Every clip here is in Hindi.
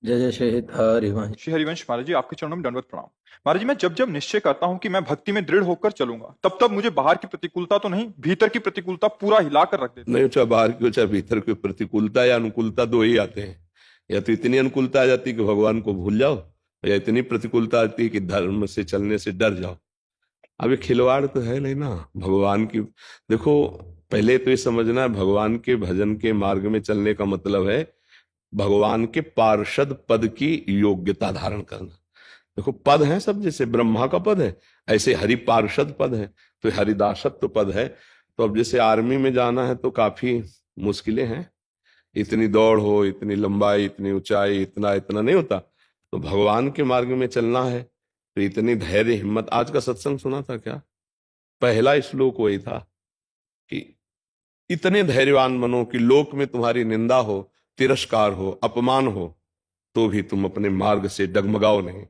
जय जय श्री हरिवंश। श्री हरिवंश महाराज जी, आपके चरणों में दंडवत प्रणाम। महाराज जी, मैं जब जब निश्चय करता हूँ कि मैं भक्ति में दृढ़ होकर चलूंगा, तब तब मुझे बाहर की प्रतिकूलता तो नहीं, भीतर की प्रतिकूलता पूरा हिलाकर रख देती नहीं, चाहे बाहर की हो चाहे भीतर की, प्रतिकूलता या अनुकूलता दो ही आते हैं। या तो इतनी अनुकूलता आ जाती है कि भगवान को भूल जाओ, या इतनी प्रतिकूलता आती है कि धर्म से चलने से डर जाओ। अब ये खिलवाड़ तो है नहीं ना भगवान की। देखो, पहले तो ये समझना है, भगवान के भजन के मार्ग में चलने का मतलब है भगवान के पार्षद पद की योग्यता धारण करना। देखो, पद है सब, जैसे ब्रह्मा का पद है ऐसे हरि पार्षद पद है, तो हरिदासत्व पद है। तो अब जैसे आर्मी में जाना है तो काफी मुश्किलें हैं, इतनी दौड़ हो, इतनी लंबाई, इतनी ऊंचाई, इतना इतना नहीं होता। तो भगवान के मार्ग में चलना है तो इतनी धैर्य हिम्मत। आज का सत्संग सुना था क्या? पहला श्लोक वही था कि इतने धैर्यवान बनो कि लोक में तुम्हारी निंदा हो, तिरस्कार हो, अपमान हो, तो भी तुम अपने मार्ग से डगमगाओ नहीं।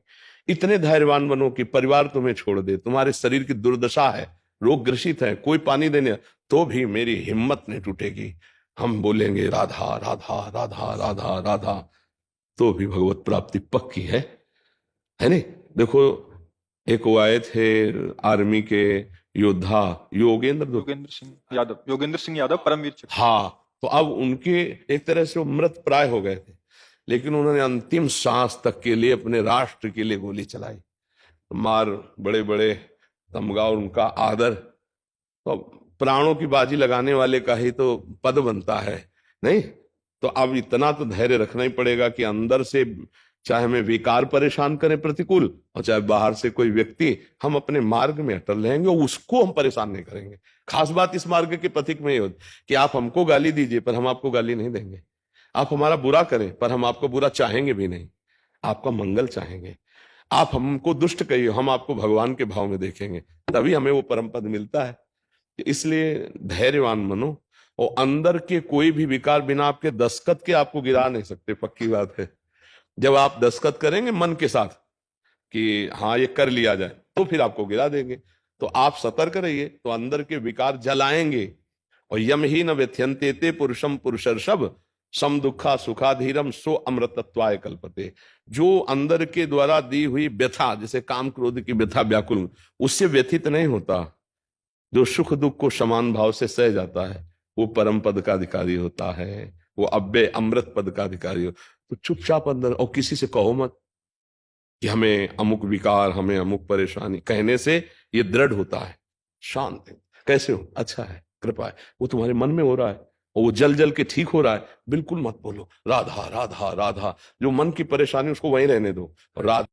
इतने धैर्यवान बनो कि परिवार तुम्हें छोड़ दे, तुम्हारे शरीर की दुर्दशा है, रोग ग्रसित है, कोई पानी देने, तो भी मेरी हिम्मत नहीं टूटेगी। हम बोलेंगे राधा राधा राधा राधा राधा, तो भी भगवत प्राप्ति पक्की है नहीं। देखो, एक वो आए थे आर्मी के योद्धा, योगेंद्र सिंह यादव परमवीर चक्र। हाँ, तो अब उनके एक तरह से वो मृत प्राय हो गए थे, लेकिन उन्होंने अंतिम सांस तक के लिए अपने राष्ट्र के लिए गोली चलाई। मार बड़े बड़े तमगा और उनका आदर, तो प्राणों की बाजी लगाने वाले का ही तो पद बनता है नहीं। तो अब इतना तो धैर्य रखना ही पड़ेगा कि अंदर से चाहे हमें विकार परेशान करे प्रतिकूल, और चाहे बाहर से कोई व्यक्ति, हम अपने मार्ग में अटल रहेंगे और उसको हम परेशान नहीं करेंगे। खास बात इस मार्ग के पथिक में ये होती कि आप हमको गाली दीजिए पर हम आपको गाली नहीं देंगे, आप हमारा बुरा करें पर हम आपको बुरा चाहेंगे भी नहीं, आपका मंगल चाहेंगे। आप हमको दुष्ट कहिए, हम आपको भगवान के भाव में देखेंगे, तभी हमें वो परम पद मिलता है। इसलिए धैर्यवान बनो, और अंदर के कोई भी विकार बिना आपके दस्तखत के आपको गिरा नहीं सकते, पक्की बात है। जब आप दस्तखत करेंगे मन के साथ कि हाँ ये कर लिया जाए, तो फिर आपको गिरा देंगे। तो आप सतर्क रहिए, तो अंदर के विकार जलाएंगे। और यम ही न व्यथ्यंते ते पुरुषम पुरुषर्षभ सम दुखा सुखाधीरम सो अमृतत्वाय कल्पते। जो अंदर के द्वारा दी हुई व्यथा, जैसे काम क्रोध की व्यथा व्याकुल, उससे व्यथित नहीं होता, जो सुख दुख को समान भाव से सह जाता है, वो परम पद का अधिकारी होता है, वो अव्यय अमृत पद का अधिकारी हो। तो चुपचाप अंदर, और किसी से कहो मत कि हमें अमुक विकार, हमें अमुक परेशानी, कहने से ये दृढ़ होता है। शांत है, कैसे हो, अच्छा है, कृपा है, वो तुम्हारे मन में हो रहा है और वो जल जल के ठीक हो रहा है, बिल्कुल मत बोलो राधा राधा राधा। जो मन की परेशानी उसको वहीं रहने दो, राधा